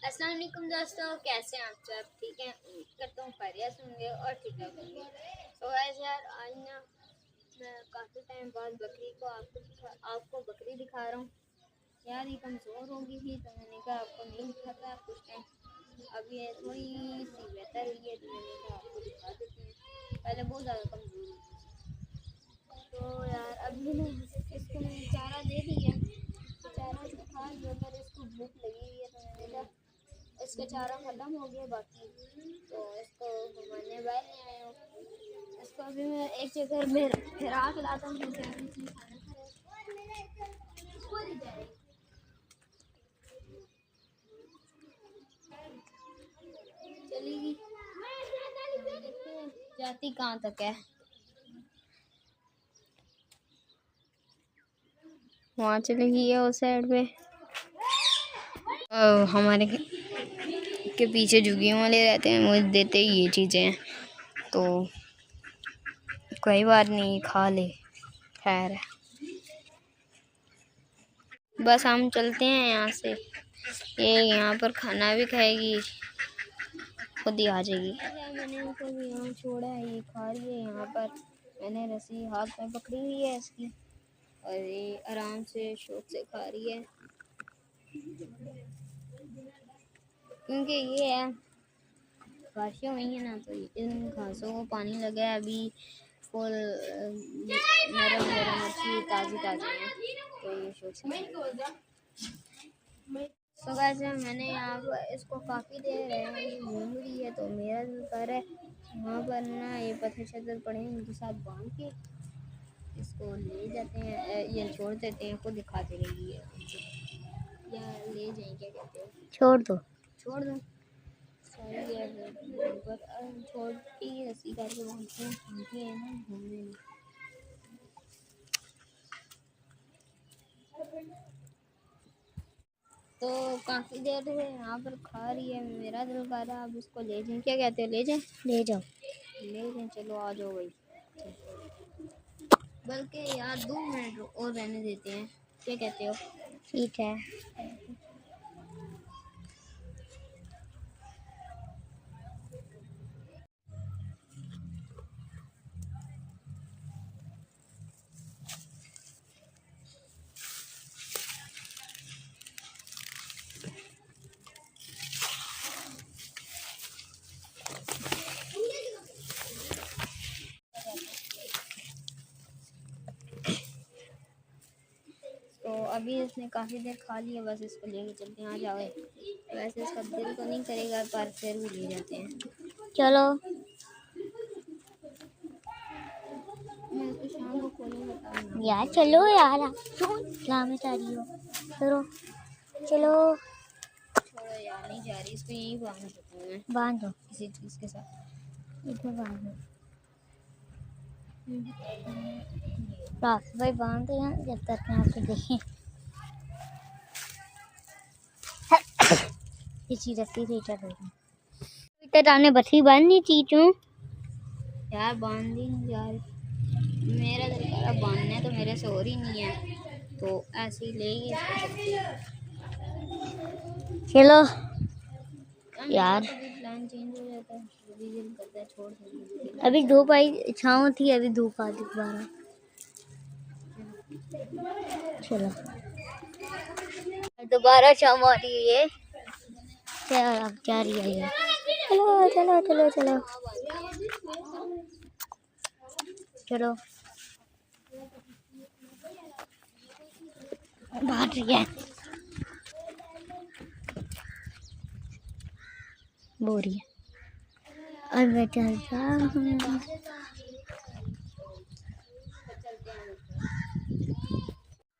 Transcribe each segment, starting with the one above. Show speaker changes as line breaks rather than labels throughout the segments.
अस्सलाम वालेकुम दोस्तों, कैसे हैं आप सब? ठीक हैं, उम्मीद करता हूँ खैरियत होंगे और ठीक ठाक होंगे। तो गाइस यार, आज ना मैं काफ़ी टाइम बाद बकरी को आपको बकरी दिखा रहा हूँ। यार ये कमज़ोर हो गई थी तो मैंने कहा आपको नहीं दिखाता कुछ टाइम। अब ये थोड़ी सी बेहतर हुई है तो मैंने कहा आपको दिखा देती हूँ। पहले बहुत ज़्यादा कमज़ोर हुई थी। तो यार अभी ना इसको मैंने चारा दे दिया, तो चारा इसको खा लिया, पर इसको भूख लगी हुई है तो मैंने कहा इसका चारा ख़त्म हो गया बाकी, तो इसको घुमाने बाहर ले आया हूँ। इसको अभी मैं एक जगह में फिरा के लाता हूँ क्योंकि अभी इसने खाना खाया। चलेगी, देखते हैं जाती कहाँ तक है। वहाँ चलेगी है उस साइड पे। हमारे के पीछे झुग्गियों वाले रहते हैं, मुझे देते ही ये चीज़ें हैं, तो कोई बात नहीं, खा ले, खैर है। बस हम चलते हैं यहाँ से। ये यहाँ पर खाना भी खाएगी, खुद ही आ जाएगी। मैंने इनको भी यहाँ छोड़ा है, ये खा रही है। यहाँ पर मैंने रस्सी हाथ में पकड़ी हुई है इसकी और ये आराम से शौक से खा रही है, क्योंकि ये है बारिशें हुई है ना, तो इन घासों को पानी लगा है। अभी फुल नरम नरम अच्छी ताज़ी ताज़ी है, तो ये शौक तो वैसे मैंने यहाँ पर इसको काफ़ी देर घूम रही है, तो मेरा दिल कर है वहाँ पर ना ये पत्थर शत्थर पड़े हैं, उनके साथ बांध के इसको ले जाते हैं या छोड़ देते हैं, खुद दिखाते रहेगी या ले जाएं, क्या कहते हैं, छोड़ दो सही है। पर छोड़ के रस्सी करके बांधते हैं ना घूमने में। तो काफ़ी देर से यहाँ पर खा रही है, मेरा दिल कर रहा है अब इसको ले जाएं, क्या कहते हो, ले जाएं? ले जाओ, ले जाएं, चलो आ जाओ भाई। बल्कि यार 2 मिनट और रहने देते हैं, क्या कहते हो? ठीक है। तो अभी इसने काफ़ी देर खा लिया, बस इसको लेके चलते हैं, आ जाओ। वैसे इसका दिल तो नहीं करेगा पर फिर भी ले जाते हैं, चलो। मैं इसको शाम को खोलूँगा यार, चलो यार, लामे आ रही हो, चलो चलो। छोड़ो यार, नहीं जा रही, इसको यही बांध देता हूँ मैं, बांध दो किसी चीज़ के साथ, इधर बांध दो भाई, बांध दो यार, जब तक मैं आपको देखें। इसी रस्सी से चल रही इधर आने बसी बांधनी चीज़ यार, बांध ही नहीं यार, मेरा दिल कर रहा बांधने, तो मेरे से हो ही नहीं है, तो ऐसे ही लेगी चलो यार। प्लान चेंज हो जाता है, दिल करता है छोड़ दो। अभी धूप आई, छाँव थी, अभी धूप आ दोबारा, चलो दोबारा छाँव आ रही है, अब जा रही है ये, चलो चलो चलो चलो चलो, भाग रही है बोरी, और मैं चलता हूँ।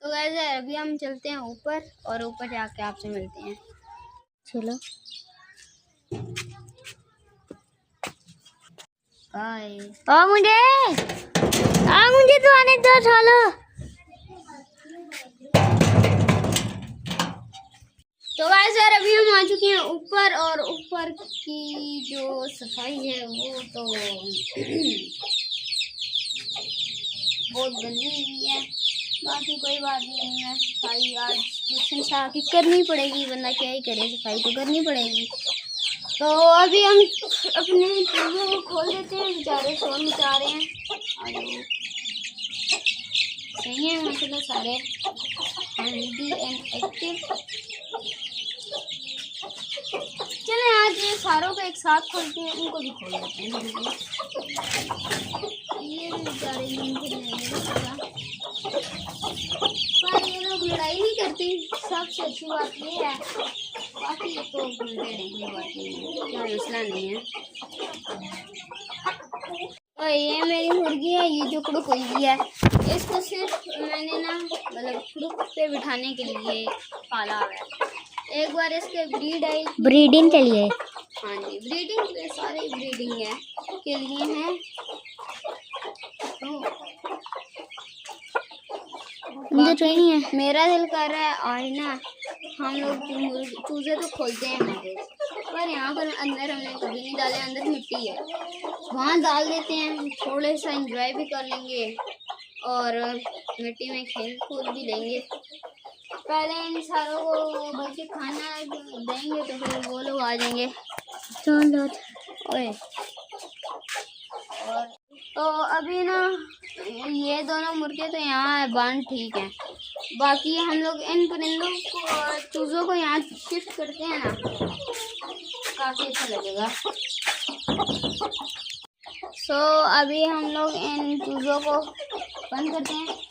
तो वैसे अभी हम चलते हैं ऊपर, और ऊपर जाके आपसे मिलते हैं, चलो बाय। मुझे तो आने दो, चलो। तो गाइस यार, अभी हम आ चुके हैं ऊपर, और ऊपर की जो सफाई है वो तो बहुत गंदी हुई है, बाकी कोई बात नहीं है, सफाई आज ट्यूशन से आके करनी पड़ेगी, वरना क्या ही करे, सफाई तो करनी पड़ेगी। तो अभी हम अपने चूल्हे को खोल देते हैं, बेचारे शोर मचा रहे हैं। और सही है माशाल्लाह, सारे हेल्दी एंड एक्टिव। चले आज सारों को एक साथ खोलते हैं, उनको भी खोल देते हैं। ये भी बेचारे नींद के लिए, पर ये लोग लड़ाई नहीं करती, सबसे अच्छी बात ये है। बाकी ये तो घूमते रहेंगे, बाकी क्या मसला नहीं है। और ये मेरी मुर्गी है, ये जो कुड़ुक हुई है, इसको सिर्फ मैंने ना मतलब कुड़ुक पे बिठाने के लिए पाला हुआ है। एक बार इसके ब्रीड आई,
ब्रीडिंग के लिए।
हाँ जी, ब्रीडिंग के सारे ब्रीडिंग है के लिए हैं।
नहीं है,
मेरा दिल कर रहा है आज ना हम लोग चूजे तो खोलते हैं हमारे, पर यहाँ पर अंदर हमने कभी नहीं डाले, अंदर मिट्टी है, वहाँ डाल देते हैं, थोड़े सा एंजॉय भी कर लेंगे और मिट्टी में खेल कूद भी लेंगे। पहले इन सारों को बल्कि खाना देंगे तो फिर वो लोग आ जाएंगे।
चलो
ओए, और तो अभी ना ये दोनों मुर्गे तो यहाँ है बंद, ठीक है। बाकी हम लोग इन परिंदों को, चूज़ों को यहाँ शिफ्ट करते हैं ना, काफ़ी अच्छा लगेगा। सो अभी हम लोग इन चूज़ों को बंद करते हैं।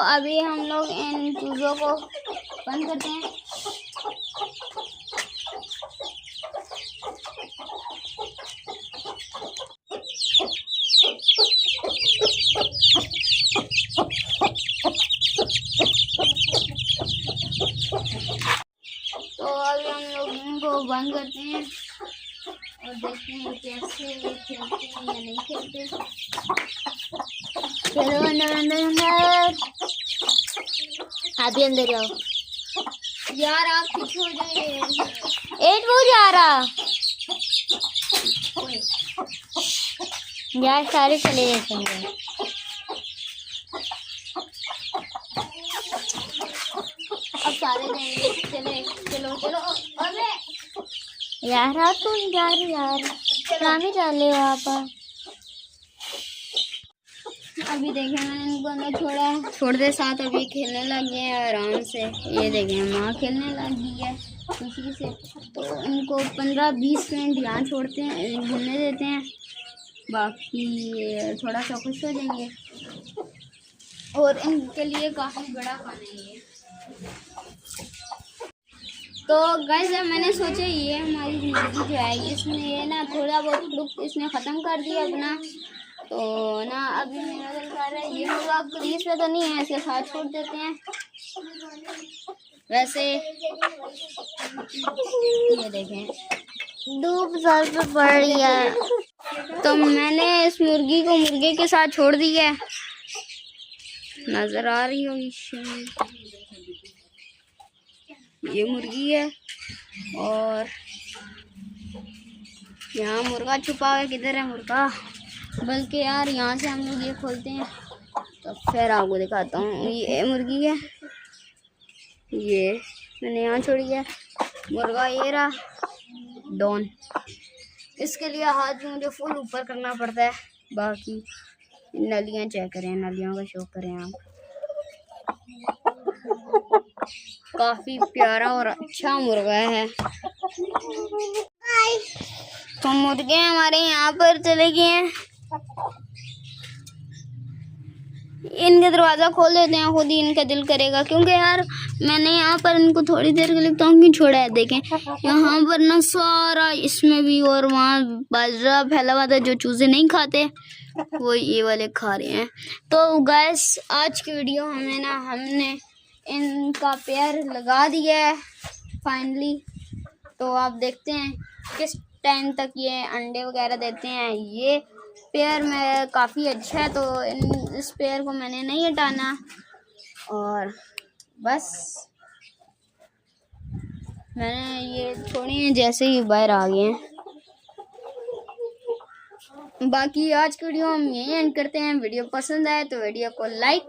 अभी हम लोग इन चूज़ों को बंद करते हैं। तो अभी हम लोग इनको बंद करते हैं और देखते हैं कैसे ये खेलते हैं या नहीं खेलते।
चलो अंदर अंदर अंदर, आप भी अंदर जाओ
यार, आप पीछे हो जाइए।
एट वो जा रहा
ओए,
यार, सारे चले जाते हैं।
अब सारे जाएंगे, चले चलो चलो। अरे
यार आप तो यार कहाँ में चले हो आप?
अभी देखें मैंने इनको अंदर छोड़ा है, छोड़ते साथ अभी खेलने लग गए हैं आराम से। ये देखें माँ खेलने लग गई है खुशी से। तो इनको 15-20 मिनट यहाँ छोड़ते हैं, घूमने देते हैं, बाकी थोड़ा सा खुश हो जाएंगे। और इनके लिए काफ़ी बड़ा खाना है ये। तो गाइस मैंने सोचा ये हमारी मुर्गी जो है, इसने ये ना थोड़ा बहुत ग्रुप इसने ख़त्म कर दिया अपना। तो ना अभी मेरा दिल कर रहा है ये मुर्गा क्रीज पे तो नहीं है, इसके साथ छोड़ देते हैं। वैसे ये देखें
धूप सर पे पड़ रही है,
तो मैंने इस मुर्गी को मुर्गे के साथ छोड़ दिया है, नजर आ रही होगी ये मुर्गी है। और यहाँ मुर्गा छुपा हुआ है, किधर है मुर्गा? बल्कि यार यहाँ से हम लोग ये खोलते हैं तो फिर आपको दिखाता हूँ। ये मुर्गी है, ये मैंने यहाँ छोड़ी है। मुर्गा ये रहा डॉन, इसके लिए हाथ मुझे फुल ऊपर करना पड़ता है। बाकी नलियाँ चेक करें, नलियों का शो करें आप। काफ़ी प्यारा और अच्छा मुर्गा है। तो मुर्गे हमारे यहाँ पर चले गए हैं, इनका दरवाज़ा खोल देते हैं, खुद ही इनका दिल करेगा। क्योंकि यार मैंने यहाँ पर इनको थोड़ी देर के लिए क्यों छोड़ा है। देखें यहाँ पर ना सारा इसमें भी और वहाँ बाजरा फैला हुआ था, जो चूज़े नहीं खाते वो ये वाले खा रहे हैं। तो गाइस आज की वीडियो हमने इनका पेयर लगा दिया है फाइनली। तो आप देखते हैं किस टाइम तक ये अंडे वगैरह देते हैं। ये पेयर में काफ़ी अच्छा है, तो इस पेयर को मैंने नहीं हटाना। और बस मैंने ये छोड़ी हैं, जैसे ही बाहर आ गए हैं।
बाकी आज की वीडियो हम यहीं एंड करते हैं। वीडियो पसंद आए तो वीडियो को लाइक,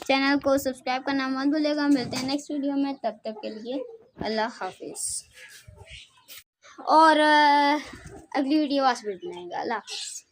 चैनल को सब्सक्राइब करना मत भूलिएगा। मिलते हैं नेक्स्ट वीडियो में, तब तक के लिए अल्लाह हाफिज़। और अगली वीडियो आज भी बनाएगा। अल्लाह हाफिज़।